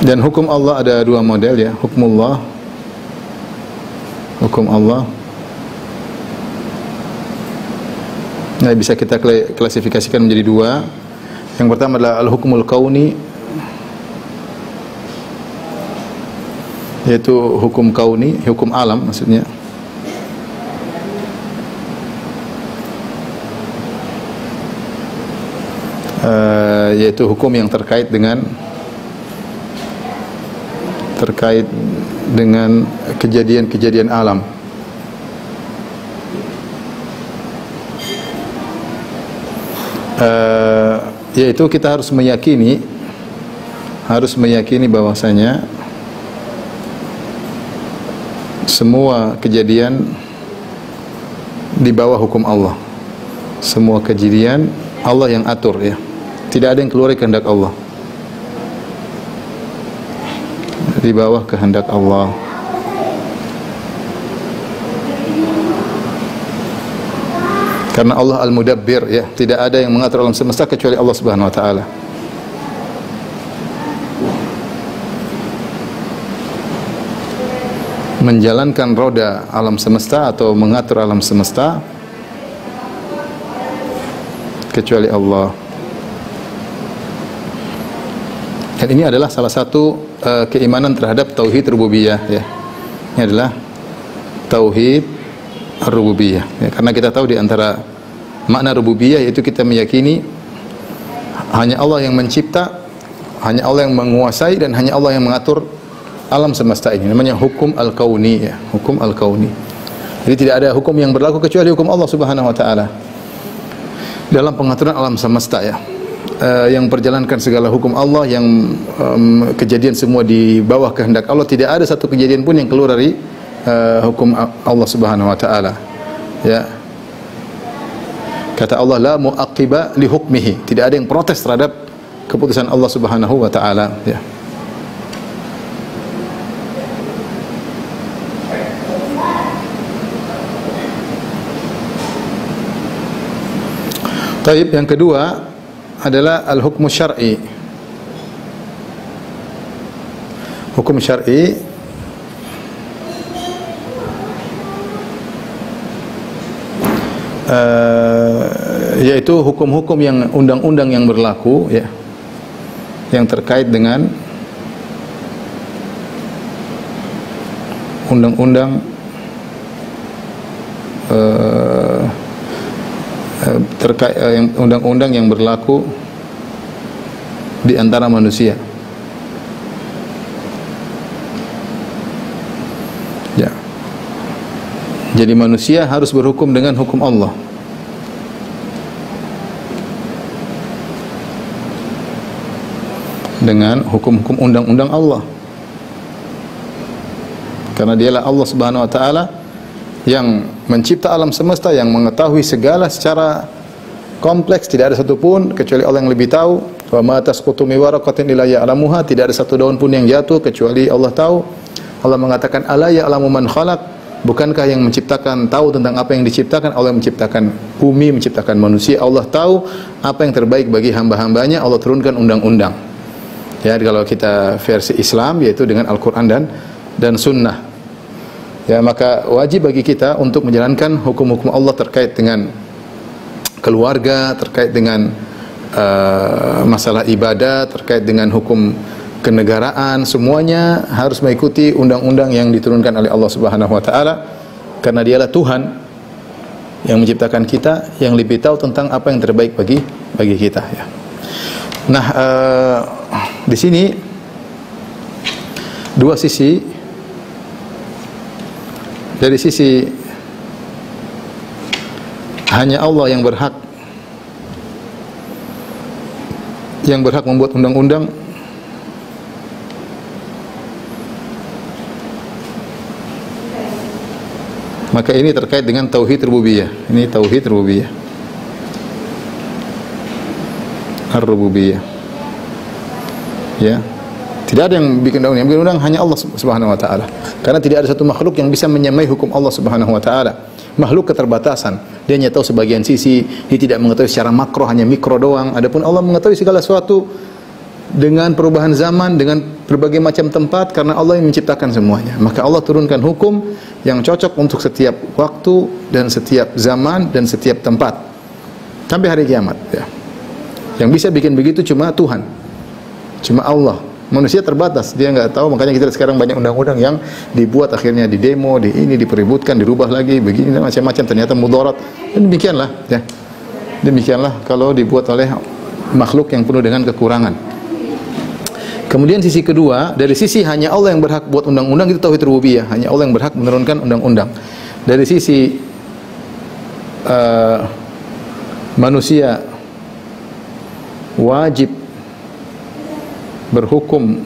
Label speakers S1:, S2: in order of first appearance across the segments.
S1: Dan hukum Allah ada dua model ya, hukum Allah. Nah, bisa kita klasifikasikan menjadi dua. Yang pertama adalah al-hukmul kauni, yaitu hukum kauni, hukum alam maksudnya. Yaitu hukum yang terkait dengan kejadian-kejadian alam. Yaitu kita harus meyakini bahwasanya semua kejadian di bawah hukum Allah. Semua kejadian Allah yang atur ya. Tidak ada yang keluar dari kehendak Allah. Di bawah kehendak Allah. Karena Allah Al-Mudabbir ya, tidak ada yang mengatur alam semesta kecuali Allah Subhanahu wa taala. Menjalankan roda alam semesta atau mengatur alam semesta kecuali Allah. Dan ini adalah salah satu keimanan terhadap tauhid rububiyah ya. Ini adalah tauhid rububiyah ya, karena kita tahu di antara makna rububiyah yaitu kita meyakini hanya Allah yang mencipta, hanya Allah yang menguasai, dan hanya Allah yang mengatur alam semesta ini. Namanya hukum al-kauni ya, hukum al-kauni. Jadi tidak ada hukum yang berlaku kecuali hukum Allah Subhanahu wa taala dalam pengaturan alam semesta ya. Yang perjalankan segala hukum Allah, yang kejadian semua di bawah kehendak Allah. Tidak ada satu kejadian pun yang keluar dari hukum Allah Subhanahu wa taala. Ya. Kata Allah, la mu'aqqiba li hukmihi. Tidak ada yang protes terhadap keputusan Allah Subhanahu wa taala, ya. Taib, yang kedua adalah al-hukmu syar'i. Hukum syar'i yaitu hukum-hukum yang undang-undang yang berlaku ya, yang terkait dengan undang-undang terkait undang-undang yang berlaku di antara manusia. Ya. Jadi manusia harus berhukum dengan hukum Allah. Dengan hukum-hukum undang-undang Allah. Karena dialah Allah Subhanahu wa taala yang mencipta alam semesta, yang mengetahui segala secara kompleks. Tidak ada satupun kecuali Allah yang lebih tahu. Wa ma tasqutu min waraqatin illa ya'lamuha. Tidak ada satu daun pun yang jatuh kecuali Allah tahu. Allah mengatakan ala ya'lamu man khalaq. Bukankah yang menciptakan tahu tentang apa yang diciptakan? Allah yang menciptakan bumi, menciptakan manusia. Allah tahu apa yang terbaik bagi hamba-hambanya. Allah turunkan undang-undang. Ya, kalau kita versi Islam yaitu dengan Al-Qur'an dan Sunnah. Ya, maka wajib bagi kita untuk menjalankan hukum-hukum Allah terkait dengan keluarga, terkait dengan masalah ibadah, terkait dengan hukum kenegaraan. Semuanya harus mengikuti undang-undang yang diturunkan oleh Allah Subhanahu wa taala, karena dialah Tuhan yang menciptakan kita, yang lebih tahu tentang apa yang terbaik bagi kita ya. Nah, di sini dua sisi. Dari sisi hanya Allah yang berhak membuat undang-undang, maka ini terkait dengan tauhid rububiyah. Ini tauhid rububiyah, ar-rububiyah. Ya. Tidak ada yang bikin undang-undang. Yang bikin undang hanya Allah Subhanahu wa taala. Karena tidak ada satu makhluk yang bisa menyamai hukum Allah Subhanahu wa taala. Makhluk keterbatasan. Dia hanya tahu sebagian sisi, dia tidak mengetahui secara makro, hanya mikro doang. Adapun Allah mengetahui segala sesuatu dengan perubahan zaman, dengan berbagai macam tempat, karena Allah yang menciptakan semuanya. Maka Allah turunkan hukum yang cocok untuk setiap waktu dan setiap zaman dan setiap tempat sampai hari kiamat, ya. Yang bisa bikin begitu cuma Tuhan, cuma Allah. Manusia terbatas, dia nggak tahu. Makanya kita sekarang banyak undang-undang yang dibuat akhirnya di demo, di ini dipeributkan, dirubah lagi, begini macam-macam, ternyata mudarat. Dan demikianlah, ya. Demikianlah kalau dibuat oleh makhluk yang penuh dengan kekurangan. Kemudian sisi kedua, dari sisi hanya Allah yang berhak buat undang-undang, itu tauhid rububiyah. Hanya Allah yang berhak menurunkan undang-undang. Dari sisi manusia wajib berhukum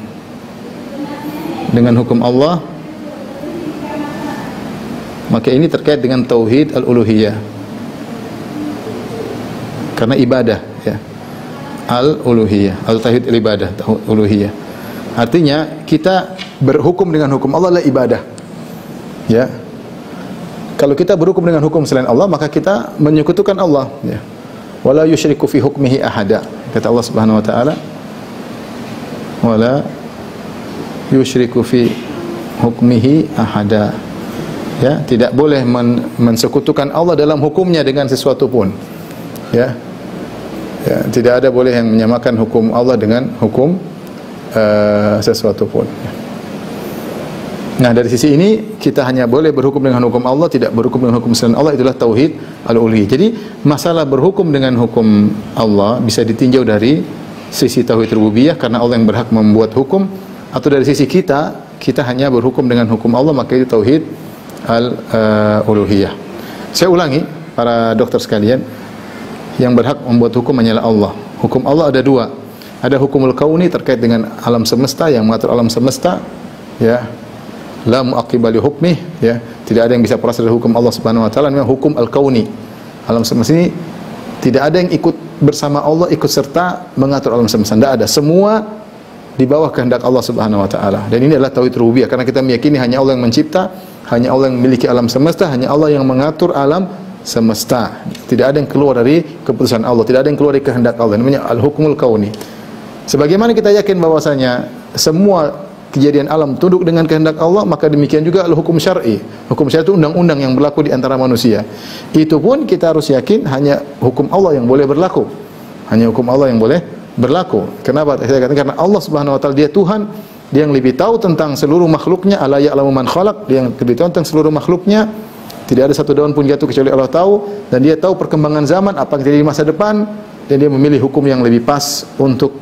S1: dengan hukum Allah, maka ini terkait dengan tauhid al-uluhiyah. Karena ibadah, ya. Al-uluhiyah, al-tauhid al-ibadah, uluhiyah. Artinya kita berhukum dengan hukum Allah adalah ibadah. Ya. Kalau kita berhukum dengan hukum selain Allah, maka kita menyekutukan Allah, ya. Wala yusyriku fi hukmihi ahada. Kata Allah Subhanahu wa taala, wala yusyriku fi hukmihi ahada. Ya, tidak boleh mensekutukan Allah dalam hukumnya dengan sesuatu pun. Ya. Ya, tidak ada boleh yang menyamakan hukum Allah dengan hukum sesuatu pun. Nah, dari sisi ini kita hanya boleh berhukum dengan hukum Allah, tidak berhukum dengan hukum selain Allah. Itulah tauhid al-uluhiyah. Jadi masalah berhukum dengan hukum Allah bisa ditinjau dari sisi tauhid rububiyah, karena Allah yang berhak membuat hukum, atau dari sisi kita hanya berhukum dengan hukum Allah, maka itu tauhid al-uluhiyah. Saya ulangi, para dokter sekalian, yang berhak membuat hukum hanyalah Allah. Hukum Allah ada dua. Ada hukumul kauni terkait dengan alam semesta, yang mengatur alam semesta, ya. La mu'aqqiba li hukmih, ya. Tidak ada yang bisa proses dari hukum Allah Subhanahu wa taala. Memang hukum al-kauni. Alam semesta ini tidak ada yang ikut bersama Allah, ikut serta mengatur alam semesta. Tidak ada. Semua di bawah kehendak Allah Subhanahu wa taala. Dan ini adalah tauhid rububiyah, karena kita meyakini hanya Allah yang mencipta, hanya Allah yang memiliki alam semesta, hanya Allah yang mengatur alam semesta. Tidak ada yang keluar dari keputusan Allah, tidak ada yang keluar dari kehendak Allah. Namanya al-hukmul kauni. Sebagaimana kita yakin bahwasanya semua kejadian alam tunduk dengan kehendak Allah, maka demikian juga al-hukum syar'i. Hukum syar'i itu undang-undang yang berlaku di antara manusia. Itu pun kita harus yakin hanya hukum Allah yang boleh berlaku. Hanya hukum Allah yang boleh berlaku. Kenapa? Saya katakan karena Allah Subhanahu wa taala dia Tuhan, dia yang lebih tahu tentang seluruh makhluknya. Ala ya'lamu man khalaq, dia yang lebih tahu tentang seluruh makhluknya. Tidak ada satu daun pun jatuh kecuali Allah tahu, dan dia tahu perkembangan zaman, apa yang terjadi di masa depan, dan dia memilih hukum yang lebih pas untuk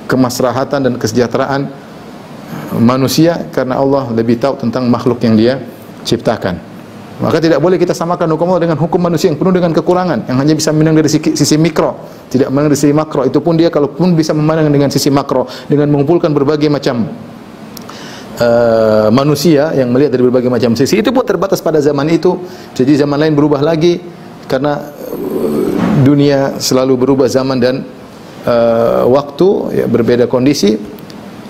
S1: kemaslahatan dan kesejahteraan manusia, karena Allah lebih tahu tentang makhluk yang dia ciptakan. Maka tidak boleh kita samakan hukum Allah dengan hukum manusia yang penuh dengan kekurangan, yang hanya bisa memandang dari sisi mikro, tidak memandang dari sisi makro. Itu pun dia kalaupun bisa memandang dengan sisi makro, dengan mengumpulkan berbagai macam manusia yang melihat dari berbagai macam sisi, itu pun terbatas pada zaman itu. Jadi zaman lain berubah lagi, karena dunia selalu berubah zaman dan waktu, ya, berbeda kondisi.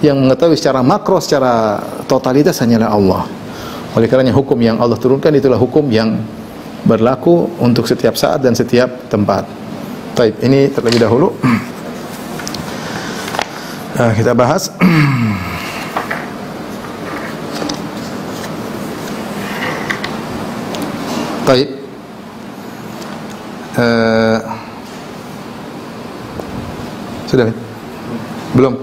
S1: Yang mengetahui secara makro, secara totalitas hanyalah Allah. Oleh karenanya hukum yang Allah turunkan itulah hukum yang berlaku untuk setiap saat dan setiap tempat. Baik, ini terlebih dahulu kita bahas baik. Sudah? Belum?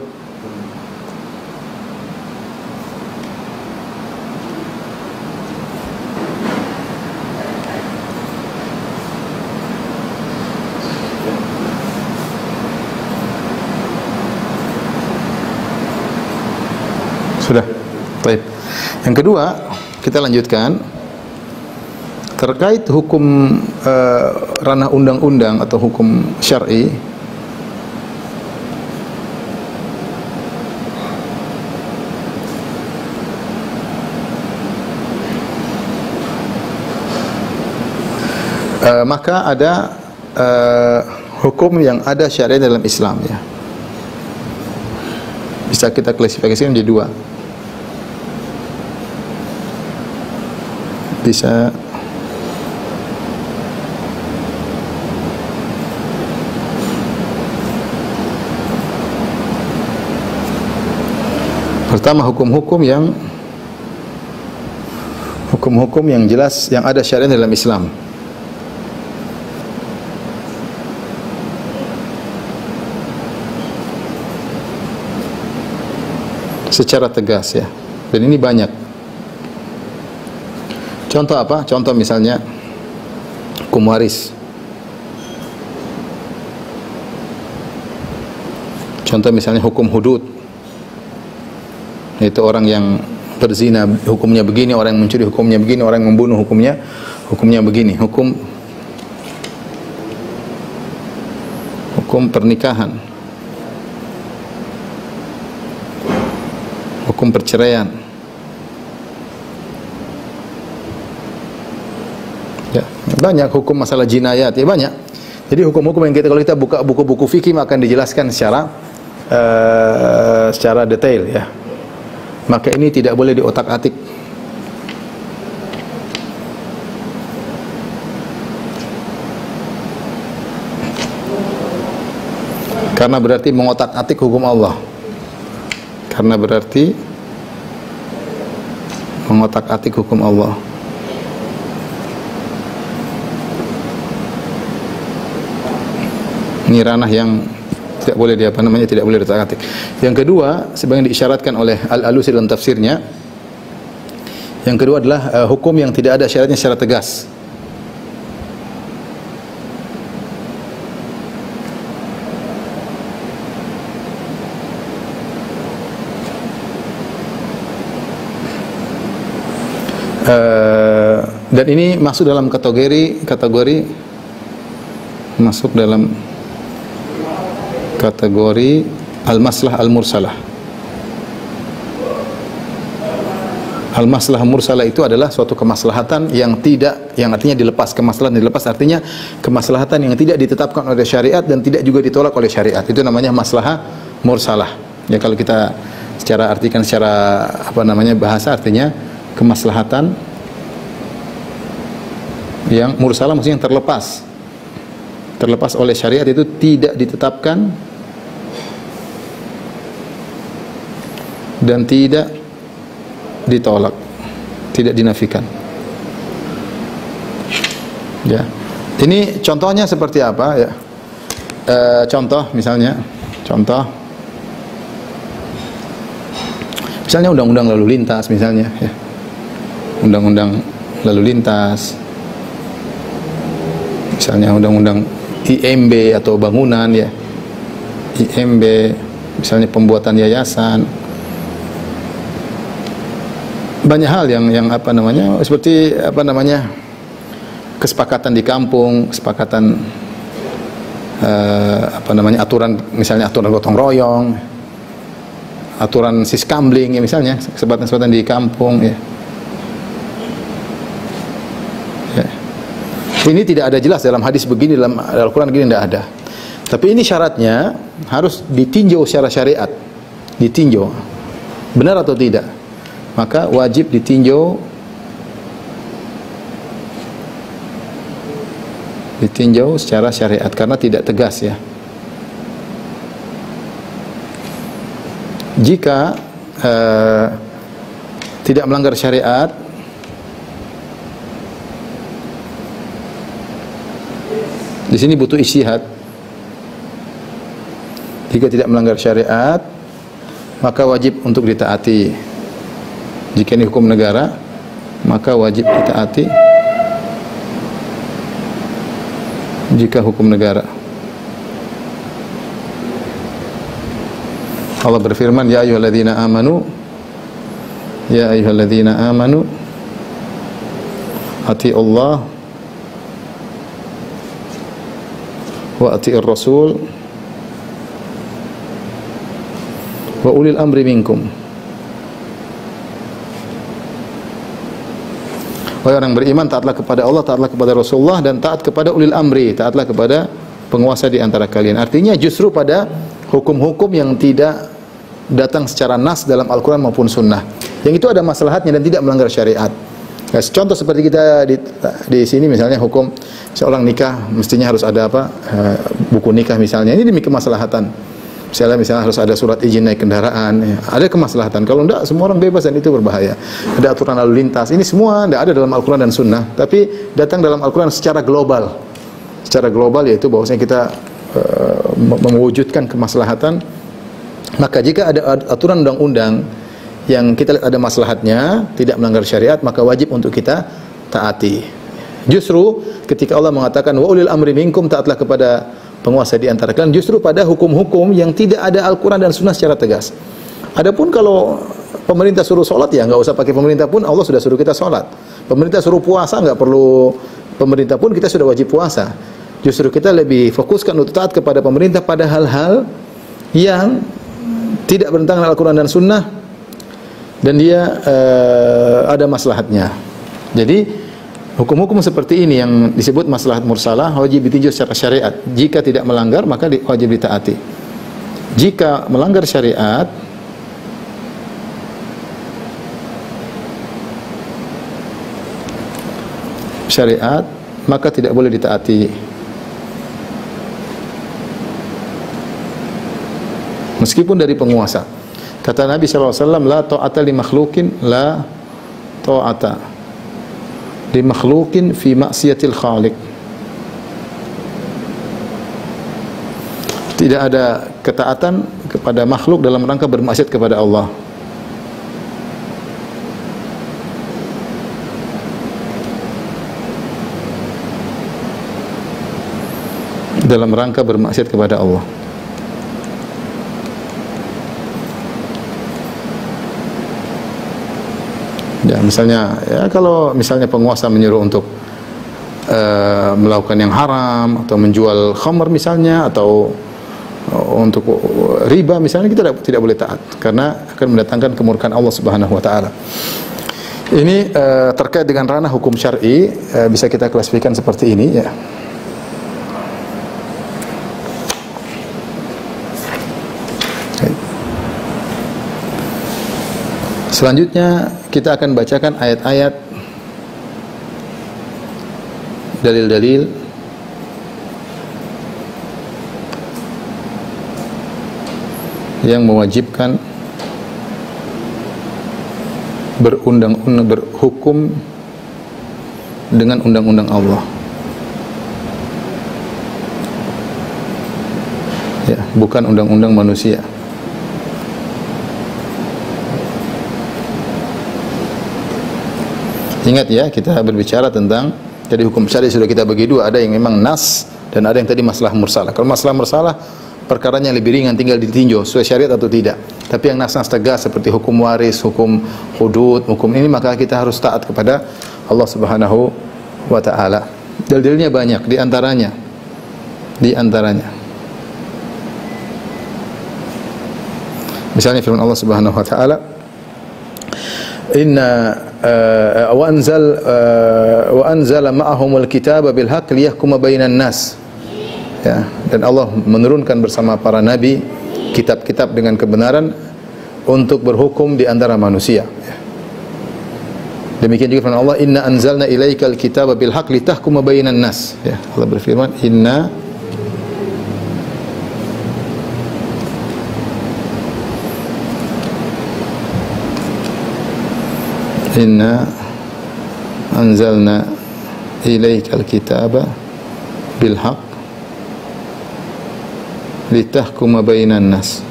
S1: Sudah. Baik. Yang kedua, kita lanjutkan terkait hukum ranah undang-undang atau hukum syar'i. Maka ada hukum yang ada syariat dalam Islam, ya. Bisa kita klasifikasikan menjadi dua. Bisa Pertama, hukum-hukum yang jelas, yang ada syariat dalam Islam. Secara tegas ya. Dan ini banyak. Contoh apa? Contoh misalnya hukum waris. Contoh misalnya hukum hudud. Itu orang yang berzina hukumnya begini, orang yang mencuri hukumnya begini, orang yang membunuh hukumnya begini. Hukum pernikahan, hukum perceraian. Ya, banyak hukum masalah jinayat, ya banyak. Jadi hukum-hukum yang kalau kita buka buku-buku fikih akan dijelaskan secara detail ya. Maka ini tidak boleh diotak-atik. Karena berarti mengotak-atik hukum Allah. Karena berarti mengotak-atik hukum Allah. Ini ranah yang tidak boleh tidak boleh diotak-atik. Yang kedua, sebagaimana diisyaratkan oleh Al-Alusi dalam tafsirnya, yang kedua adalah hukum yang tidak ada syaratnya secara tegas. Dan ini masuk dalam kategori al-maslah al-mursalah. Al-maslah mursalah itu adalah suatu kemaslahatan yang artinya dilepas. Kemaslahatan dilepas artinya kemaslahatan yang tidak ditetapkan oleh syariat dan tidak juga ditolak oleh syariat. Itu namanya maslahah mursalah. Ya, kalau kita artikan secara bahasa, artinya kemaslahatan yang mursalah, maksudnya yang terlepas oleh syariat, itu tidak ditetapkan dan tidak ditolak, tidak dinafikan. Ya, ini contohnya seperti apa ya? Contoh misalnya undang-undang lalu lintas misalnya, ya. Undang-undang lalu lintas, misalnya undang-undang IMB atau bangunan ya, IMB, misalnya pembuatan yayasan. Banyak hal yang seperti kesepakatan di kampung, kesepakatan aturan, misalnya aturan gotong royong, aturan siskambling ya, misalnya kesepakatan di kampung ya. Ya. Ini tidak ada jelas dalam hadis begini, dalam Al-Quran begini, tidak ada. Tapi ini syaratnya harus ditinjau secara syariat, ditinjau benar atau tidak. Maka wajib ditinjau secara syariat, karena tidak tegas ya. Jika tidak melanggar syariat, di sini butuh ijtihad. Jika tidak melanggar syariat, maka wajib untuk ditaati. Jika ini hukum negara, maka wajib ditaati. Jika hukum negara, Allah berfirman, ya ayyuhalladzina amanu atii'ullah wa atii'ir rasul wa ulil amri minkum. Wahai orang beriman, taatlah kepada Allah, taatlah kepada Rasulullah, dan taat kepada ulil amri, taatlah kepada penguasa di antara kalian. Artinya justru pada hukum-hukum yang tidak datang secara nas dalam Al-Quran maupun Sunnah, yang itu ada maslahatnya dan tidak melanggar syariat. Ya, contoh seperti kita di sini misalnya, hukum seorang nikah mestinya harus ada buku nikah misalnya. Ini demi kemaslahatan. Misalnya harus ada surat izin naik kendaraan, ya. Ada kemaslahatan. Kalau enggak, semua orang bebas dan itu berbahaya. Ada aturan lalu lintas. Ini semua enggak ada dalam Al-Quran dan Sunnah, tapi datang dalam Al-Quran secara global. Secara global yaitu bahwasanya kita mewujudkan kemaslahatan. Maka jika ada aturan undang-undang yang kita lihat ada maslahatnya, tidak melanggar syariat, maka wajib untuk kita taati. Justru ketika Allah mengatakan wa ulil amri minkum, taatlah kepada penguasa di antara kalian, justru pada hukum-hukum yang tidak ada Al-Quran dan Sunnah secara tegas. Adapun kalau pemerintah suruh sholat, ya nggak usah pakai pemerintah pun, Allah sudah suruh kita sholat. Pemerintah suruh puasa, nggak perlu pemerintah pun, kita sudah wajib puasa. Justru kita lebih fokuskan untuk taat kepada pemerintah pada hal-hal yang tidak bertentangan dengan Al-Quran dan Sunnah, dan dia ada maslahatnya. Jadi hukum-hukum seperti ini yang disebut maslahat mursalah wajib ditinjau secara syariat. Jika tidak melanggar, maka wajib ditaati. Jika melanggar syariat, maka tidak boleh ditaati. Meskipun dari penguasa. Kata Nabi SAW, la ta'ata li makhlukin, la ta'ata di makhlukin fi maksiatil khaliq. Tidak ada ketaatan kepada makhluk dalam rangka bermaksiat kepada Allah. Dalam rangka bermaksiat kepada Allah. Ya, misalnya, ya kalau misalnya penguasa menyuruh untuk melakukan yang haram atau menjual khamr misalnya, atau untuk riba misalnya, kita tidak boleh taat karena akan mendatangkan kemurkaan Allah Subhanahu wa taala. Ini terkait dengan ranah hukum syar'i, bisa kita klasifikasikan seperti ini, ya. Selanjutnya kita akan bacakan ayat-ayat, dalil-dalil yang mewajibkan berundang-undang, berhukum dengan undang-undang Allah. Ya, bukan undang-undang manusia. Ingat ya, kita berbicara tentang, jadi hukum syar'i sudah kita bagi dua, ada yang memang nas dan ada yang tadi masalah mursalah. Kalau masalah mursalah, perkaranya lebih ringan, tinggal ditinjau sesuai syariat atau tidak. Tapi yang nas-nas tegas seperti hukum waris, hukum hudud, hukum ini, maka kita harus taat kepada Allah Subhanahu wa taala. Dalilnya banyak, di antaranya misalnya firman Allah Subhanahu wa taala, wa anzala ma'ahumul kitaba bil haqq liyahkuma bainan nas. Ya, dan Allah menurunkan bersama para nabi kitab-kitab dengan kebenaran untuk berhukum di antara manusia. Ya. Demikian juga firman Allah, inna anzalna ilaikal kitaba bil haqq litahkuma bainan nas. Ya, Allah berfirman, inna anzalna ilaikal kitaba bil haqq litahkuma bainan nas.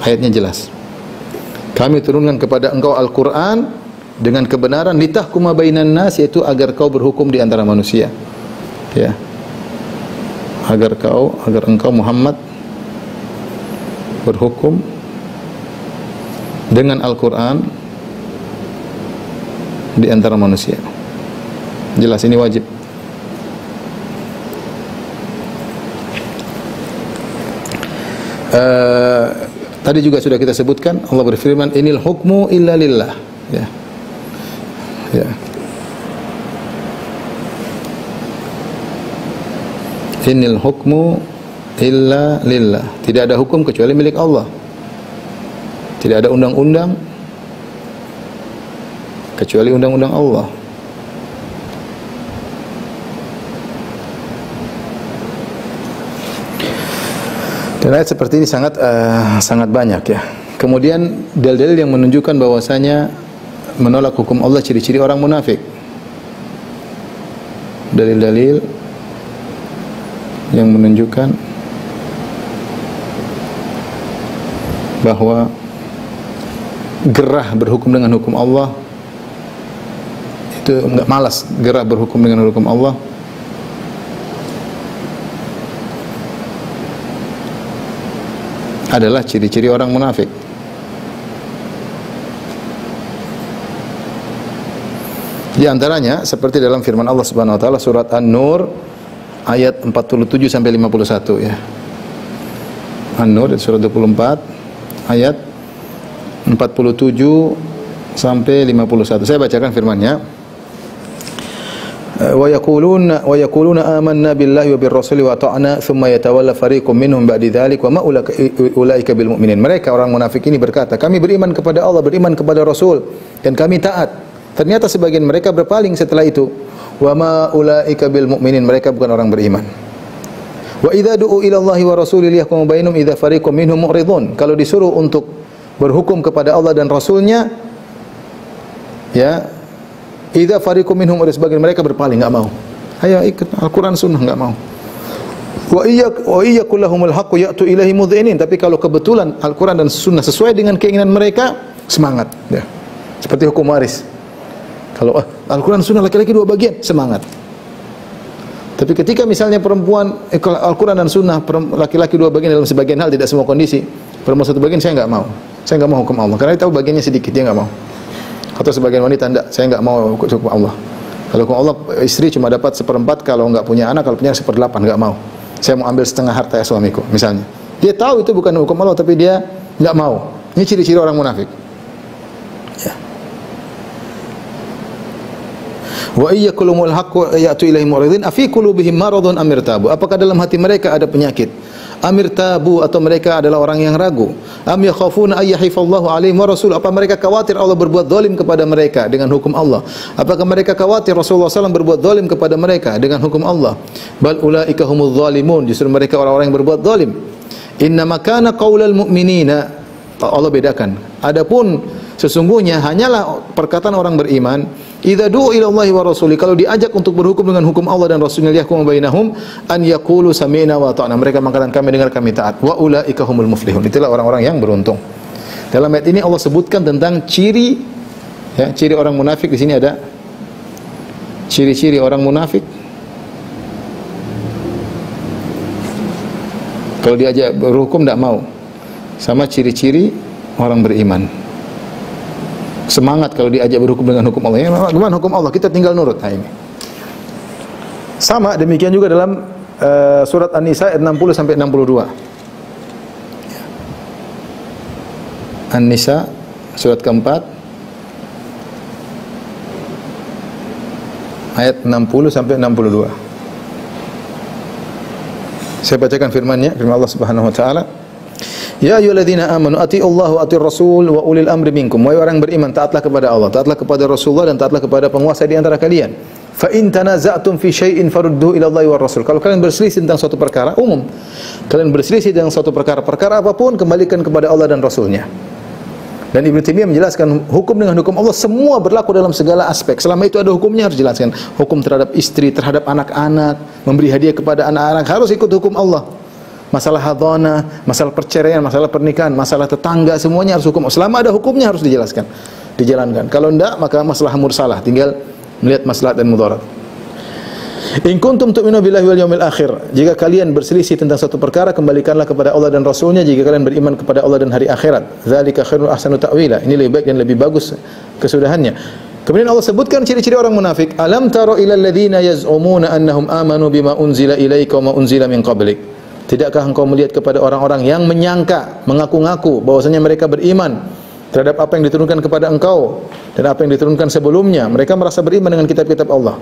S1: Ayatnya jelas. Kami turunkan kepada engkau Al-Quran dengan kebenaran, litahkuma bainan nas, yaitu agar kau berhukum di antara manusia. Ya. Agar engkau Muhammad berhukum dengan Al-Quran di antara manusia. Jelas ini wajib. Tadi juga sudah kita sebutkan, Allah berfirman, inil hukmu illa lillah. Ya. Ya. Inil hukmu illa lillah. Tidak ada hukum kecuali milik Allah. Tidak ada undang-undang kecuali undang-undang Allah. Dan Dan ayat seperti ini sangat banyak ya. Kemudian dalil-dalil yang menunjukkan bahwasanya menolak hukum Allah ciri-ciri orang munafik. Dalil-dalil yang menunjukkan bahwa gerah berhukum dengan hukum Allah itu enggak malas, gerah berhukum dengan hukum Allah adalah ciri-ciri orang munafik. Di antaranya seperti dalam firman Allah Subhanahu wa taala surat An-Nur ayat 47 sampai 51 ya. An-Nur surat 24 ayat 47 sampai 51. Saya bacakan firman-Nya. Wa yaquluna amanna billahi wa bir rasuli wa ata'na thumma yatawalla fariqum minhum ba'di dzalik wa ma ulaika bil mu'minin. Mereka orang munafik ini berkata, kami beriman kepada Allah, beriman kepada Rasul dan kami taat. Ternyata sebagian mereka berpaling setelah itu. Wa ma ulaika bil mu'minin, mereka bukan orang beriman. Wa idza du'u ila Allahi wa rasulihi yahkumu bainahum idza fariqum minhum mu'ridun. Kalau disuruh untuk berhukum kepada Allah dan Rasulnya, ya, idza fariqum minhum, ada sebagian mereka berpaling, enggak mau. Ayo ikut Al-Qur'an Sunnah, enggak mau. Wa iyyakul lahumul haqqu ya'tu ilaihi mudhinin. Tapi kalau kebetulan Al-Qur'an dan Sunnah sesuai dengan keinginan mereka, semangat ya. Seperti hukum waris. Kalau Al-Quran Sunnah laki-laki dua bagian, semangat. Tapi ketika misalnya perempuan Al-Quran dan Sunnah laki-laki dua bagian dalam sebagian hal, tidak semua kondisi, perempuan satu bagian, saya enggak mau. Saya enggak mau hukum Allah karena dia tahu bagiannya sedikit, dia enggak mau. Atau sebagian wanita enggak, saya enggak mau hukum Allah. Kalau hukum Allah istri cuma dapat seperempat kalau enggak punya anak, kalau punya seperdelapan, enggak mau. Saya mau ambil setengah harta suamiku misalnya. Dia tahu itu bukan hukum Allah tapi dia enggak mau. Ini ciri-ciri orang munafik. Wa iyyakulumul haqqu ya'tu ilaihi muridin afi qulubihim maradun amirtabu. Apakah dalam hati mereka ada penyakit? Amirtabu, atau mereka adalah orang yang ragu? Am yakhafuna ay yahifallahu alaihim wa rasul. Apa mereka khawatir Allah berbuat zalim kepada mereka dengan hukum Allah? Apakah mereka khawatir Rasulullah SAW berbuat zalim kepada mereka dengan hukum Allah? Bal ulaika humuz zalimun, justru mereka orang-orang yang berbuat zalim. Innama kana qaulal mu'minina, Allah bedakan. Adapun sesungguhnya hanyalah perkataan orang beriman, idza du'u ila Allahi wa rasuli, kalau diajak untuk berhukum dengan hukum Allah dan Rasulnya, yahkum bainahum an yaqulu sami'na wa ata'na, mereka mengatakan kami dengar, kami taat. Wa ulaika humul muflihun, itulah orang-orang yang beruntung. Dalam ayat ini Allah sebutkan tentang ciri, ya, ciri orang munafik. Di sini ada ciri-ciri orang munafik. Kalau diajak berhukum tidak mau. Sama ciri-ciri orang beriman. Semangat kalau diajak berhukum dengan hukum Allah. Ya, gimana hukum Allah? Kita tinggal nurut. Nah, ini. Sama demikian juga dalam surat An-Nisa ayat 60 sampai 62. An-Nisa surat keempat ayat 60 sampai 62. Saya bacakan firman-Nya, firman Allah Subhanahu wa taala. Ya ayyuhalladzina amanu atiiullaha wa atiir rasul wa ulil amri minkum. Wahai orang beriman, taatlah kepada Allah, taatlah kepada Rasulullah, dan taatlah kepada penguasa di antara kalian. Fa in tanaza'tum fi syai'in farudduhu ila Allahi war rasul. Kalau kalian berselisih tentang suatu perkara, umum. Kalian berselisih tentang suatu perkara apapun, kembalikan kepada Allah dan Rasulnya. Dan Ibnu Taimiyah menjelaskan hukum dengan hukum Allah semua berlaku dalam segala aspek. Selama itu ada hukumnya harus dijelaskan. Hukum terhadap istri, terhadap anak-anak, memberi hadiah kepada anak-anak, harus ikut hukum Allah. Masalah hadana, masalah perceraian, masalah pernikahan, masalah tetangga, semuanya harus hukum. Selama ada hukumnya harus dijelaskan, dijalankan. Kalau tidak, maka masalah mursalah, tinggal melihat maslahat dan mudarat. In kuntum tu'minu billahi wal yawmil akhir. Jika kalian berselisih tentang satu perkara, kembalikanlah kepada Allah dan Rasulnya. Jika kalian beriman kepada Allah dan hari akhirat, dzalika khairun ahsanu ta'wila. Ini lebih baik dan lebih bagus kesudahannya. Kemudian Allah sebutkan ciri-ciri orang munafik. Alam taro ilal ladzina yaz'umuna annahum amanu bima unzila ilaika wa ma unzila min qablik. Tidakkah engkau melihat kepada orang-orang yang menyangka, mengaku-ngaku bahwasanya mereka beriman terhadap apa yang diturunkan kepada engkau dan apa yang diturunkan sebelumnya? Mereka merasa beriman dengan kitab-kitab Allah.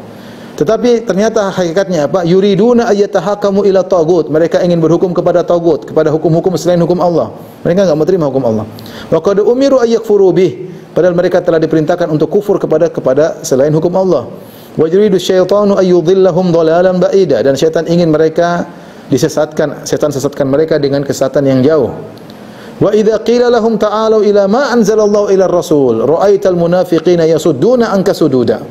S1: Tetapi ternyata hakikatnya apa? Yuriduna ayyatahakamu ila tagut. Mereka ingin berhukum kepada tagut, kepada hukum-hukum selain hukum Allah. Mereka enggak mau terima hukum Allah. Wa qad umiru ayyakfuru bih. Padahal mereka telah diperintahkan untuk kufur kepada selain hukum Allah. Wa yuridu syaitanu ayyudhillahum dhalalan ba'ida. Dan syaitan ingin mereka disesatkan, setan sesatkan mereka dengan kesesatan yang jauh. Wa idza qila lahum ta'alu ila ma anzalallahu ila ar-rasul ra'aital munafiqina yasudduna anka sududa.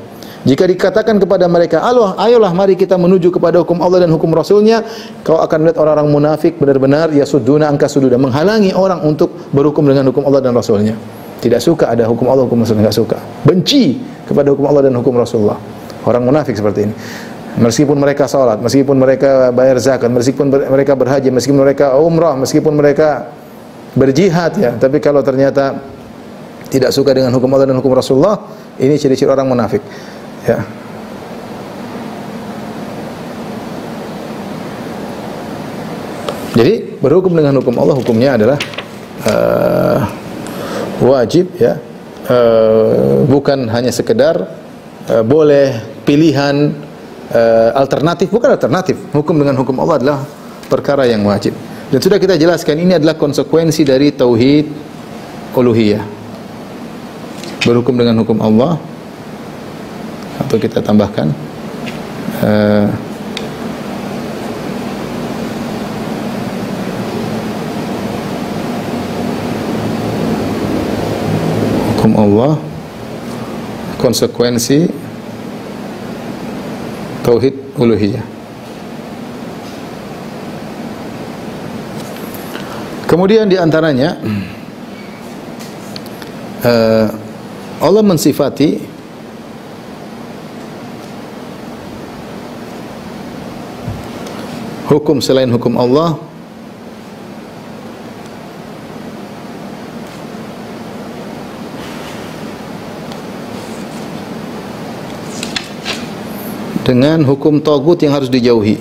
S1: Jika dikatakan kepada mereka, ayolah mari kita menuju kepada hukum Allah dan hukum Rasulnya, kau akan melihat orang-orang munafik benar-benar yasudduna anka sududa, menghalangi orang untuk berhukum dengan hukum Allah dan Rasulnya. Tidak suka ada hukum Allah, hukum Rasul, enggak suka. Benci kepada hukum Allah dan hukum Rasulullah. Orang munafik seperti ini. Meskipun mereka salat, meskipun mereka bayar zakat, meskipun mereka berhaji, meskipun mereka umrah, meskipun mereka berjihad ya, tapi kalau ternyata tidak suka dengan hukum Allah dan hukum Rasulullah, ini ciri-ciri orang munafik. Ya. Jadi berhukum dengan hukum Allah, hukumnya adalah wajib ya, bukan hanya sekedar boleh, pilihan, alternatif, bukan alternatif. Hukum dengan hukum Allah adalah perkara yang wajib. Dan sudah kita jelaskan, ini adalah konsekuensi dari tauhid uluhiyah. Berhukum dengan hukum Allah, atau kita tambahkan hukum Allah, konsekuensi tauhid uluhiyah. Kemudian di antaranya Allah mensifati hukum selain hukum Allah dengan hukum tagut yang harus dijauhi.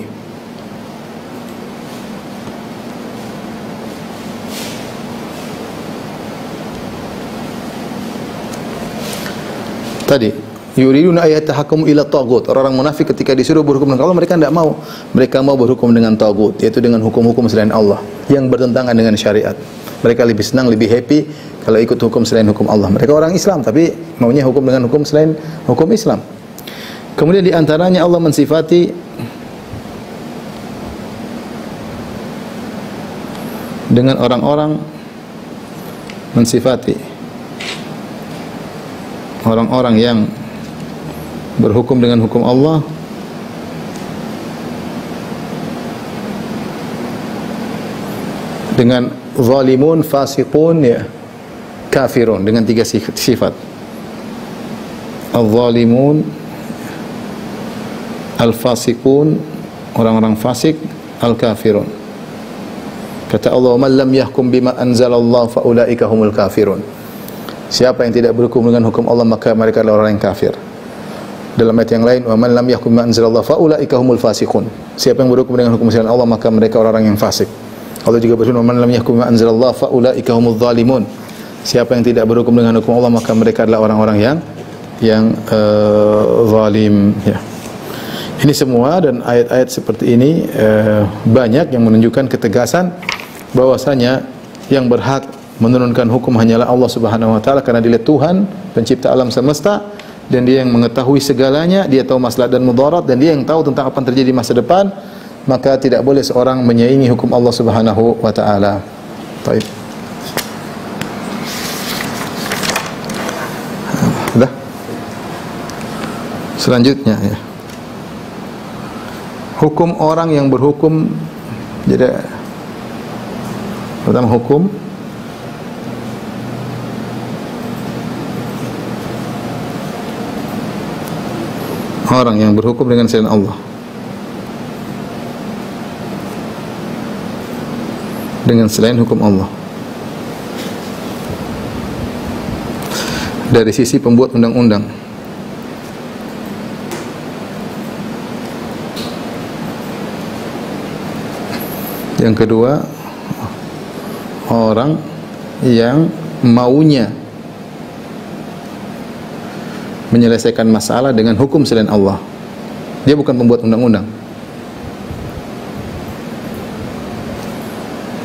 S1: Tadi yuriduna ayatahakamu ila tagut. Orang-orang munafik ketika disuruh berhukum dengan Allah, mereka tidak mau. Mereka mau berhukum dengan tagut, yaitu dengan hukum-hukum selain Allah yang bertentangan dengan syariat. Mereka lebih senang, lebih happy kalau ikut hukum selain hukum Allah. Mereka orang Islam tapi maunya hukum dengan hukum selain hukum Islam. Kemudian di antaranya Allah mensifati dengan orang-orang, mensifati orang-orang yang berhukum dengan hukum Allah dengan zalimun, fasiqun, ya, kafirun, dengan tiga sifat. Al-zalimun, al-fasiqun, orang-orang fasik, al-kafirun. Kata Allah, "Man lam yahkum bima anzalallahu fa ulaika humul kafirun." Siapa yang tidak berhukum dengan hukum Allah, maka mereka adalah orang yang kafir. Dalam ayat yang lain, "Wa man lam yahkum bima anzalallahu fa ulaika humul fasiqun." Siapa yang berhukum dengan hukum selain Allah, maka mereka orang yang fasik. Allah juga berfirman, "Man lam yahkum bima anzalallahu fa ulaika humudz zalimun." Siapa yang tidak berhukum dengan hukum Allah, maka mereka adalah orang-orang yang zalim, ya. Ini semua dan ayat-ayat seperti ini banyak yang menunjukkan ketegasan bahwasanya yang berhak menurunkan hukum hanyalah Allah Subhanahu wa taala, karena dia Tuhan pencipta alam semesta dan dia yang mengetahui segalanya, dia tahu maslahat dan mudarat, dan dia yang tahu tentang apa yang terjadi di masa depan. Maka tidak boleh seorang menyaingi hukum Allah Subhanahu wa taala. Baik. Sudah? Selanjutnya ya. Hukum orang yang berhukum, jadi pertama hukum orang yang berhukum dengan selain Allah, dengan selain hukum Allah, dari sisi pembuat undang-undang. Yang kedua, orang yang maunya menyelesaikan masalah dengan hukum selain Allah. Dia bukan pembuat undang-undang.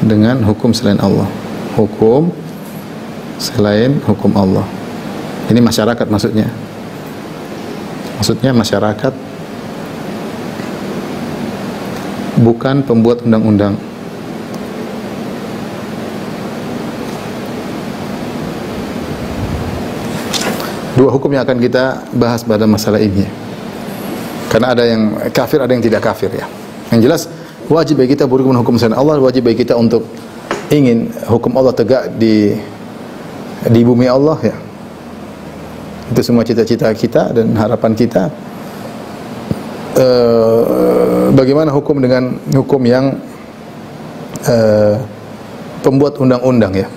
S1: Dengan hukum selain Allah. Hukum selain hukum Allah. Ini masyarakat maksudnya. Maksudnya masyarakat bukan pembuat undang-undang. Dua hukum yang akan kita bahas pada masalah ini. Karena ada yang kafir, ada yang tidak kafir ya. Yang jelas wajib bagi kita berhukum hukum syariat Allah, wajib bagi kita untuk ingin hukum Allah tegak di bumi Allah ya. Itu semua cita-cita kita dan harapan kita. Bagaimana hukum dengan hukum yang pembuat undang-undang ya.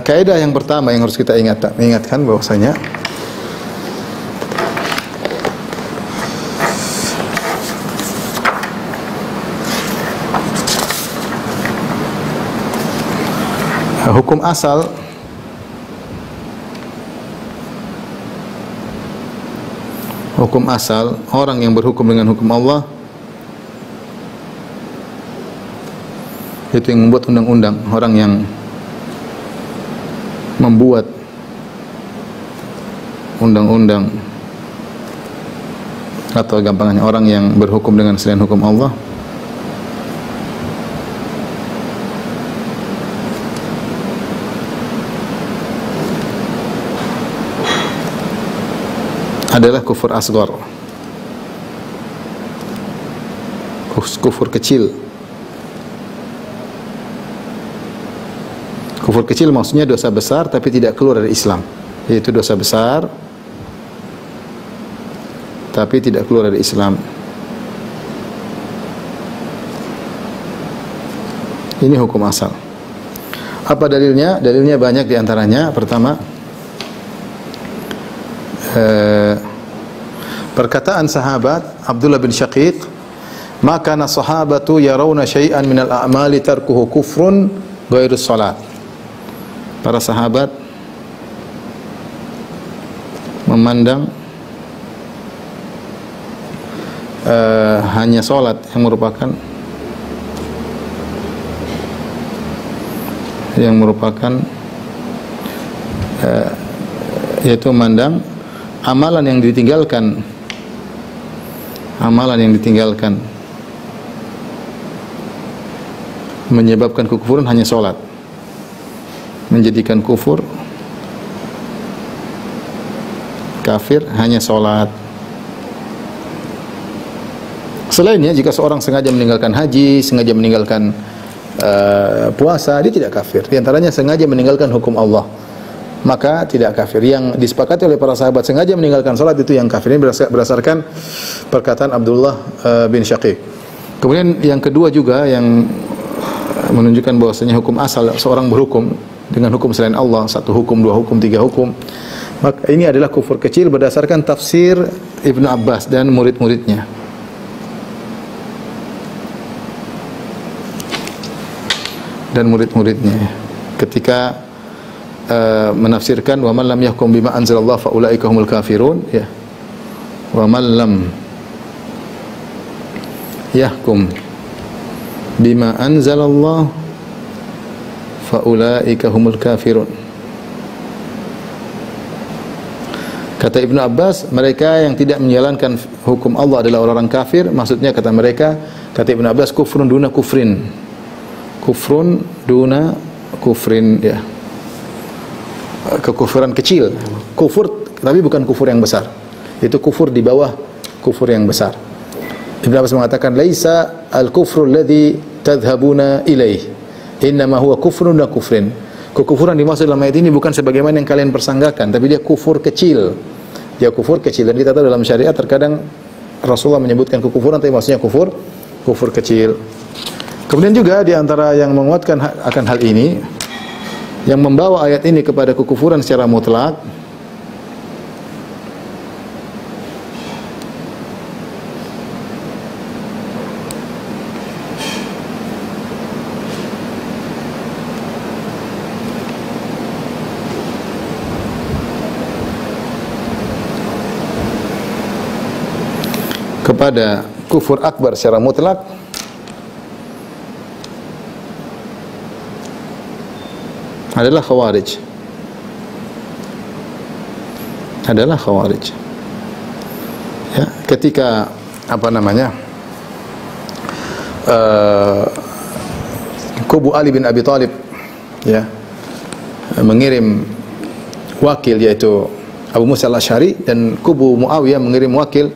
S1: Kaidah yang pertama yang harus kita ingatkan bahwasanya hukum asal orang yang berhukum dengan hukum Allah itu yang membuat undang-undang, orang yang membuat undang-undang atau gampangnya orang yang berhukum dengan selain hukum Allah adalah kufur asghar, kufur kecil. Kufur kecil maksudnya dosa besar tapi tidak keluar dari Islam, yaitu dosa besar tapi tidak keluar dari Islam. Ini hukum asal. Apa dalilnya? Dalilnya banyak diantaranya. Pertama, perkataan sahabat Abdullah bin Syaqiq, "Ma kana sahabatu yarawna syai'an minal a'mali tarkuhu kufrun ghairu salat." Para sahabat memandang hanya salat yang merupakan yaitu memandang amalan yang ditinggalkan menyebabkan kekufuran hanya salat, menjadikan kufur kafir hanya salat. Selainnya, jika seorang sengaja meninggalkan haji, sengaja meninggalkan puasa, dia tidak kafir. Di antaranya sengaja meninggalkan hukum Allah, maka tidak kafir. Yang disepakati oleh para sahabat sengaja meninggalkan salat itu yang kafir. Ini berdasarkan perkataan Abdullah bin Syaqiq. Kemudian yang kedua juga yang menunjukkan bahwasanya hukum asal seorang berhukum dengan hukum selain Allah, satu hukum, dua hukum, tiga hukum, maka ini adalah kufur kecil berdasarkan tafsir Ibnu Abbas dan murid-muridnya. Ketika menafsirkan wa man lam yahkum bima anzalallah fa ulaika humul kafirun ya. Wa man lam yahkum bima anzalallah faulaika humul kafirun. Kata Ibnu Abbas, mereka yang tidak menjalankan hukum Allah adalah orang-orang kafir. Maksudnya kata mereka, kata Ibnu Abbas, kufrun duna kufrin. Kufrun duna kufrin ya. Kekufuran kecil. Kufur tapi bukan kufur yang besar. Itu kufur di bawah kufur yang besar. Ibnu Abbas mengatakan, laisa al-kufru alladhi tadhhabuna ilaih. Innama huwa kufrun la kufrin. Kekufuran dimaksud dalam ayat ini bukan sebagaimana yang kalian persangkakan, tapi dia kufur kecil. Dia kufur kecil, dan kita tahu dalam syariat terkadang Rasulullah menyebutkan kekufuran tapi maksudnya kufur kecil. Kemudian juga di antara yang menguatkan akan hal ini, yang membawa ayat ini kepada kekufuran secara mutlak, kepada kufur akbar secara mutlak adalah Khawarij. Ya, ketika uh, kubu Ali bin Abi Thalib ya mengirim wakil yaitu Abu Musa al-Asy'ari, dan kubu Muawiyah mengirim wakil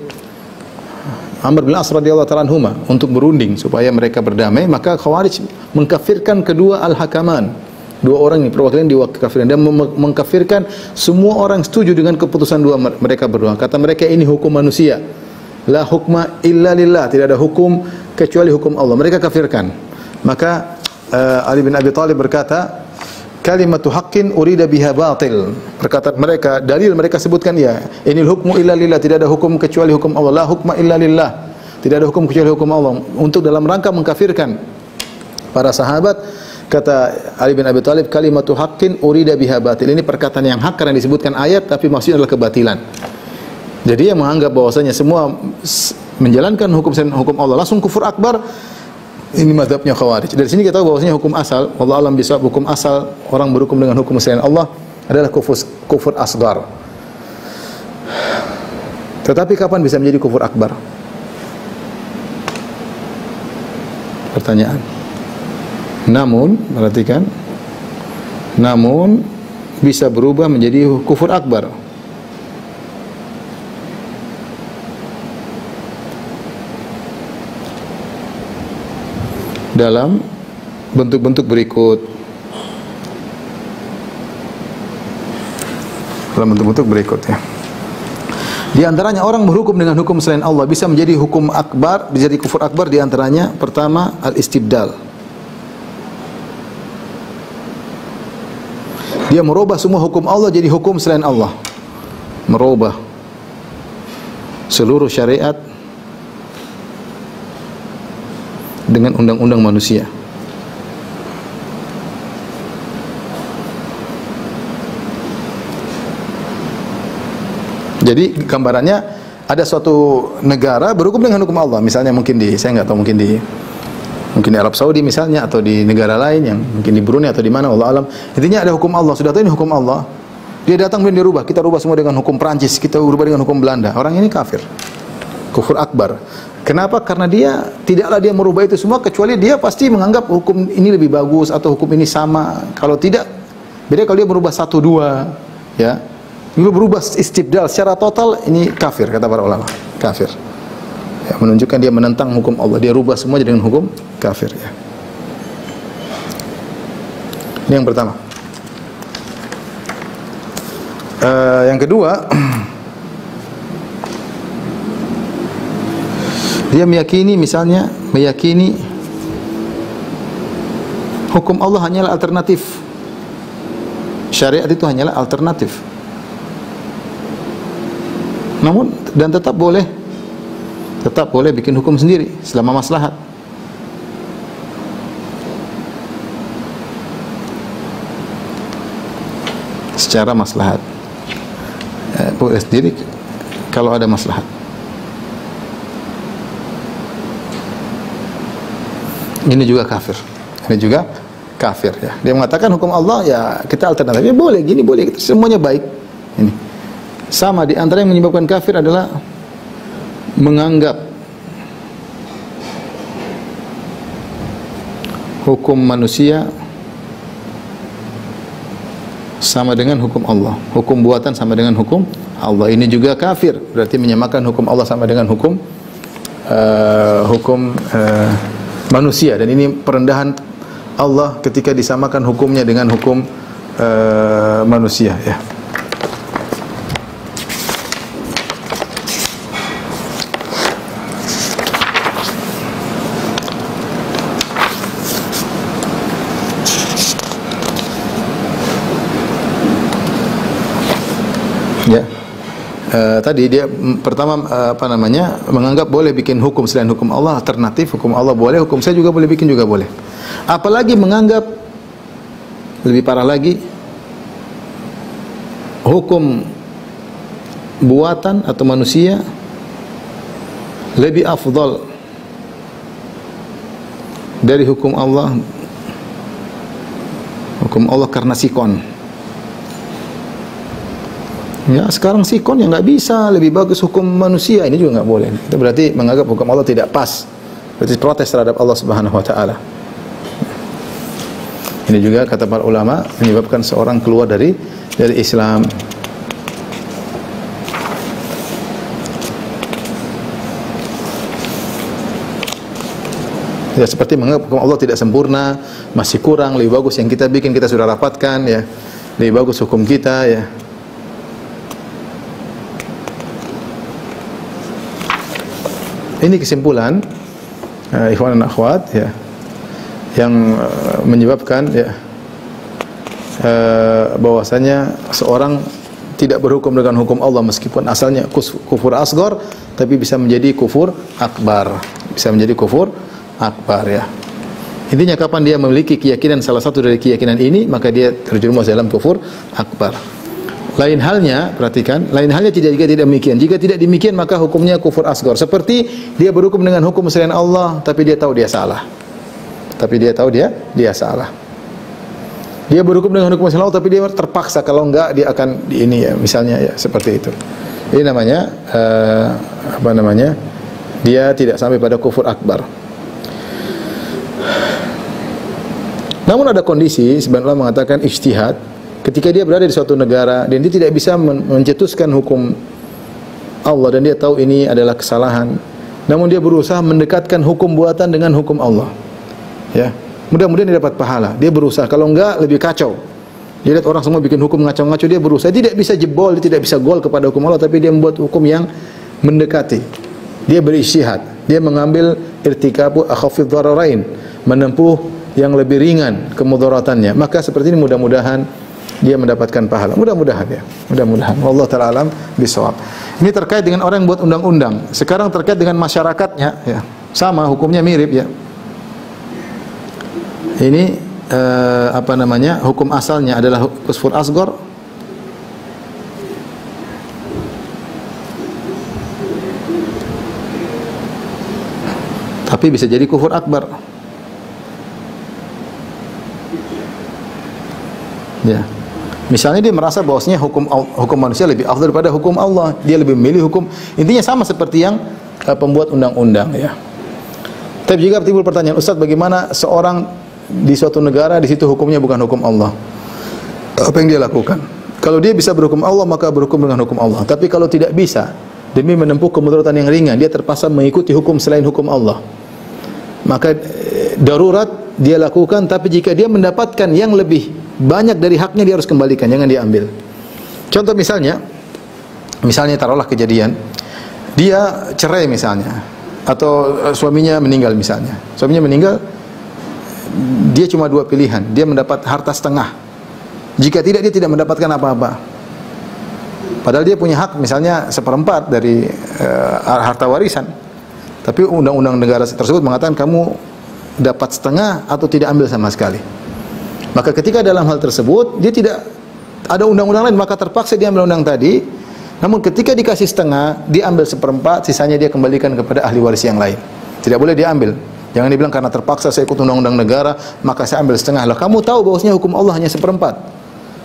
S1: Amr bin As radhiyallahu ta'ala anhuma untuk berunding supaya mereka berdamai. Maka Khawarij mengkafirkan kedua al-hakaman, dua orang ini perwakilan dikafirkan, dan mengkafirkan semua orang setuju dengan keputusan dua mereka berdua. Kata mereka ini hukum manusia, la hukma illa lillah, tidak ada hukum kecuali hukum Allah. Mereka kafirkan. Maka Ali bin Abi Thalib berkata, kalimatu haqqin urida biha batil. Perkataan mereka, dalil mereka sebutkan ya, inil hukmu illa lillah, tidak ada hukum kecuali hukum Allah. La hukma illa lillah, tidak ada hukum kecuali hukum Allah. Untuk dalam rangka mengkafirkan para sahabat, kata Ali bin Abi Thalib, kalimatu haqqin urida biha batil. Ini perkataan yang hak karena disebutkan ayat, tapi maksudnya adalah kebatilan. Jadi yang menganggap bahwasanya semua menjalankan hukum Allah langsung kufur akbar, ini mazhabnya Khawarij. Dari sini kita tahu bahwasanya hukum asal, wallahu alam bisawab, hukum asal orang berhukum dengan hukum selain Allah adalah kufur asgar. Tetapi kapan bisa menjadi kufur akbar? Pertanyaan. Namun, perhatikan, namun bisa berubah menjadi kufur akbar. Dalam bentuk-bentuk berikut. Dalam bentuk-bentuk berikut ya. Di antaranya orang berhukum dengan hukum selain Allah bisa menjadi hukum akbar, bisa jadi kufur akbar. Di antaranya pertama al-istibdal. Dia merubah semua hukum Allah jadi hukum selain Allah. Merubah seluruh syariat dengan undang-undang manusia. Jadi gambarannya ada suatu negara berhukum dengan hukum Allah, misalnya mungkin di, saya nggak tahu, mungkin di Arab Saudi misalnya, atau di negara lain yang mungkin di Brunei atau di mana, Allah alam. Intinya ada hukum Allah, sudah tahu ini hukum Allah. Dia datang dan dia rubah, kita rubah semua dengan hukum Prancis, kita rubah dengan hukum Belanda. Orang ini kafir, kufur akbar. Kenapa? Karena dia tidaklah dia merubah itu semua, kecuali dia pasti menganggap hukum ini lebih bagus atau hukum ini sama. Kalau tidak, beda kalau dia berubah satu dua, ya. Kalau berubah istibdal secara total, ini kafir kata para ulama, kafir. Ya, menunjukkan dia menentang hukum Allah, dia rubah semua dengan hukum kafir. Ya. Ini yang pertama. Yang kedua, dia meyakini, misalnya meyakini hukum Allah hanyalah alternatif, syariat itu hanyalah alternatif. Namun dan tetap boleh bikin hukum sendiri selama maslahat. Secara maslahat, boleh sendiri kalau ada maslahat. Ini juga kafir. Ini juga kafir ya. Dia mengatakan hukum Allah ya kita alternatifnya boleh gini, boleh gitu. Semuanya baik. Ini. Sama di antara yang menyebabkan kafir adalah menganggap hukum manusia sama dengan hukum Allah. Hukum buatan sama dengan hukum Allah. Ini juga kafir. Berarti menyamakan hukum Allah sama dengan hukum manusia, dan ini perendahan Allah ketika disamakan hukumnya dengan hukum manusia ya. Ya. Tadi dia pertama menganggap boleh bikin hukum selain hukum Allah, alternatif hukum Allah boleh, hukum saya juga boleh bikin juga boleh. Apalagi menganggap lebih parah lagi hukum buatan atau manusia lebih afdal dari hukum Allah. Hukum Allah karena sikon. Ya sekarang sikon yang nggak bisa, lebih bagus hukum manusia, ini juga nggak boleh. Itu berarti menganggap hukum Allah tidak pas berarti protes terhadap Allah Subhanahu wa taala. Ini juga kata para ulama menyebabkan seorang keluar dari Islam. Ya, seperti menganggap hukum Allah tidak sempurna, masih kurang, lebih bagus yang kita bikin, kita sudah rapatkan ya. Lebih bagus hukum kita ya. Ini kesimpulan ikhwan dan akhwat ya, yang menyebabkan ya bahwasanya seorang tidak berhukum dengan hukum Allah meskipun asalnya kufur asghar, tapi bisa menjadi kufur akbar, bisa menjadi kufur akbar ya. Intinya kapan dia memiliki keyakinan salah satu dari keyakinan ini, maka dia terjerumus dalam kufur akbar. Lain halnya, perhatikan, lain halnya jika tidak demikian. Jika tidak demikian, maka hukumnya kufur asghar. Seperti dia berhukum dengan hukum selain Allah, tapi dia tahu dia salah. Tapi dia tahu dia salah. Dia berhukum dengan hukum selain Allah, tapi dia terpaksa, kalau enggak dia akan ini ya, misalnya ya seperti itu. Ini namanya apa namanya? Dia tidak sampai pada kufur akbar. Namun ada kondisi, sebenarnya mengatakan ijtihad, ketika dia berada di suatu negara dan dia tidak bisa mencetuskan hukum Allah dan dia tahu ini adalah kesalahan, namun dia berusaha mendekatkan hukum buatan dengan hukum Allah. Ya, mudah-mudahan dia dapat pahala. Dia berusaha, kalau enggak lebih kacau. Dia lihat orang semua bikin hukum ngaco-ngaco, dia berusaha, tidak bisa jebol, dia tidak bisa gol kepada hukum Allah, tapi dia membuat hukum yang mendekati. Dia berijtihad, dia mengambil irtikabu akhafidz dhararain, menempuh yang lebih ringan kemudaratannya. Maka seperti ini mudah-mudahan dia mendapatkan pahala. Mudah-mudahan ya. Mudah-mudahan. Wallahu taala alam bisawab. Ini terkait dengan orang yang buat undang-undang. Sekarang terkait dengan masyarakatnya ya. Sama hukumnya mirip ya. Ini apa namanya? Hukum asalnya adalah kufur asghar. Tapi bisa jadi kufur akbar. Ya. Misalnya dia merasa bahwasanya hukum manusia lebih afdal daripada hukum Allah, dia lebih memilih hukum. Intinya sama seperti yang pembuat undang-undang ya. Tapi jika timbul pertanyaan, Ustaz, bagaimana seorang di suatu negara di situ hukumnya bukan hukum Allah? Apa yang dia lakukan? Kalau dia bisa berhukum Allah, maka berhukum dengan hukum Allah. Tapi kalau tidak bisa, demi menempuh kemudaratan yang ringan, dia terpaksa mengikuti hukum selain hukum Allah. Maka darurat dia lakukan, tapi jika dia mendapatkan yang lebih banyak dari haknya, dia harus kembalikan, jangan diambil. Contoh misalnya taruhlah kejadian dia cerai misalnya, atau suaminya meninggal misalnya. Suaminya meninggal, dia cuma dua pilihan, dia mendapat harta setengah. Jika tidak, dia tidak mendapatkan apa-apa. Padahal dia punya hak misalnya seperempat dari harta warisan. Tapi undang-undang negara tersebut mengatakan kamu dapat setengah atau tidak ambil sama sekali. Maka ketika dalam hal tersebut dia tidak ada undang-undang lain, maka terpaksa dia ambil undang tadi. Namun ketika dikasih setengah, dia ambil seperempat, sisanya dia kembalikan kepada ahli waris yang lain. Tidak boleh diambil. Jangan dibilang karena terpaksa saya ikut undang-undang negara, maka saya ambil setengah. Lah kamu tahu bahwasanya hukum Allah hanya seperempat.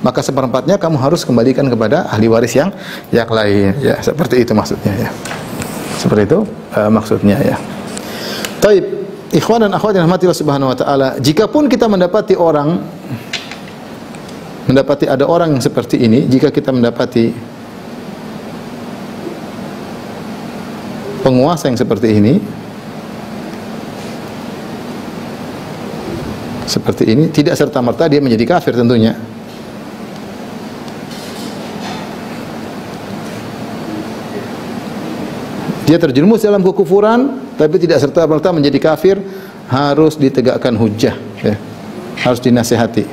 S1: Maka seperempatnya kamu harus kembalikan kepada ahli waris yang lain. Ya, seperti itu maksudnya ya. Seperti itu maksudnya ya. Taib. Ikhwan dan akhwat yang dirahmati Allah Subhanahu wa taala, jikapun kita mendapati ada orang yang seperti ini, jika kita mendapati penguasa yang seperti ini, tidak serta-merta dia menjadi kafir tentunya. Dia terjerumus dalam kekufuran, tapi tidak serta-merta menjadi kafir, harus ditegakkan hujjah, ya. Harus dinasihati.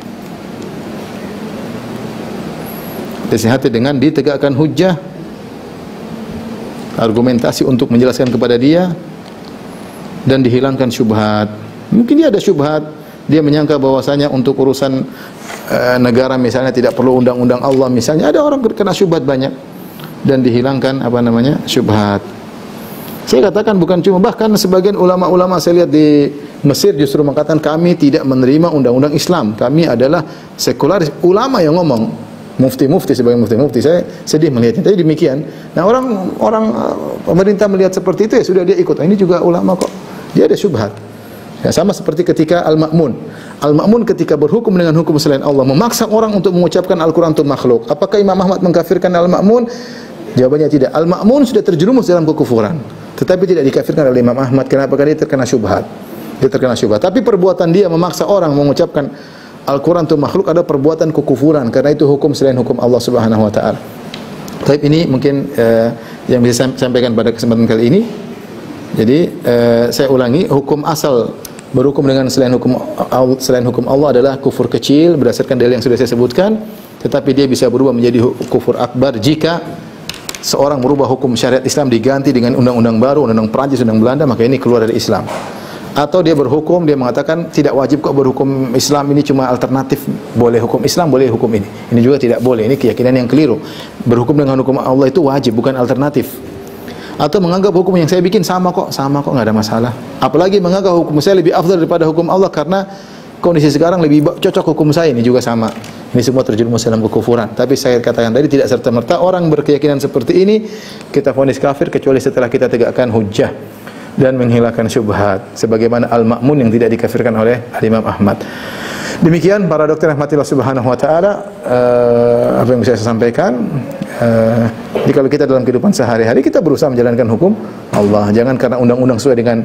S1: Disihati dengan ditegakkan hujjah, argumentasi untuk menjelaskan kepada dia, dan dihilangkan syubhat. Mungkin dia ada syubhat, dia menyangka bahwasanya untuk urusan negara misalnya tidak perlu undang-undang Allah misalnya, ada orang kena syubhat banyak, dan dihilangkan syubhat. Saya katakan bukan cuma, bahkan sebagian ulama-ulama saya lihat di Mesir justru mengatakan kami tidak menerima undang-undang Islam, kami adalah sekularis. Ulama yang ngomong, mufti-mufti, sebagai mufti-mufti, saya sedih melihatnya. Tapi demikian. Nah, orang pemerintah melihat seperti itu, ya sudah dia ikut. Ini juga ulama kok. Dia ada syubhat. Ya, sama seperti ketika Al-Ma'mun. Al-Ma'mun ketika berhukum dengan hukum selain Allah, memaksa orang untuk mengucapkan Al-Quran untuk makhluk. Apakah Imam Ahmad mengkafirkan Al-Ma'mun? Jawabannya tidak. Al-Ma'mun sudah terjerumus dalam kekufuran, tetapi tidak dikafirkan oleh Imam Ahmad. Kenapa? Karena dia terkena syubhat. Dia terkena syubhat. Tapi perbuatan dia memaksa orang mengucapkan Al-Quran untuk makhluk ada perbuatan kekufuran, karena itu hukum selain hukum Allah Subhanahu wa taala. Tapi ini mungkin yang bisa saya sampaikan pada kesempatan kali ini. Jadi saya ulangi, hukum asal berhukum dengan selain hukum Allah adalah kufur kecil berdasarkan dalil yang sudah saya sebutkan, tetapi dia bisa berubah menjadi kufur akbar jika seorang merubah hukum syariat Islam diganti dengan undang-undang baru, undang-undang Prancis, undang Belanda, maka ini keluar dari Islam. Atau dia berhukum, dia mengatakan tidak wajib kok berhukum Islam, ini cuma alternatif, boleh hukum Islam, boleh hukum ini. Ini juga tidak boleh, ini keyakinan yang keliru. Berhukum dengan hukum Allah itu wajib, bukan alternatif. Atau menganggap hukum yang saya bikin sama kok, nggak ada masalah. Apalagi menganggap hukum saya lebih afdal daripada hukum Allah karena kondisi sekarang lebih cocok hukum saya, ini juga sama. Ini semua terjerumus dalam kekufuran. Tapi saya katakan tadi, tidak serta-merta orang berkeyakinan seperti ini kita vonis kafir kecuali setelah kita tegakkan hujjah dan menghilangkan syubhat, sebagaimana Al-Ma'mun yang tidak dikafirkan oleh Imam Ahmad. Demikian para dokter rahmatillah subhanahu wa ta'ala, apa yang bisa saya sampaikan. Jadi kalau kita dalam kehidupan sehari-hari kita berusaha menjalankan hukum Allah, jangan karena undang-undang sesuai dengan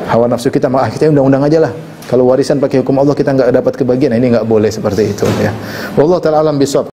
S1: hawa nafsu kita, maka kita undang-undang aja lah. Kalau warisan pakai hukum Allah kita nggak dapat kebagian, ini nggak boleh seperti itu ya. Wallahu ta'ala alam bisawab.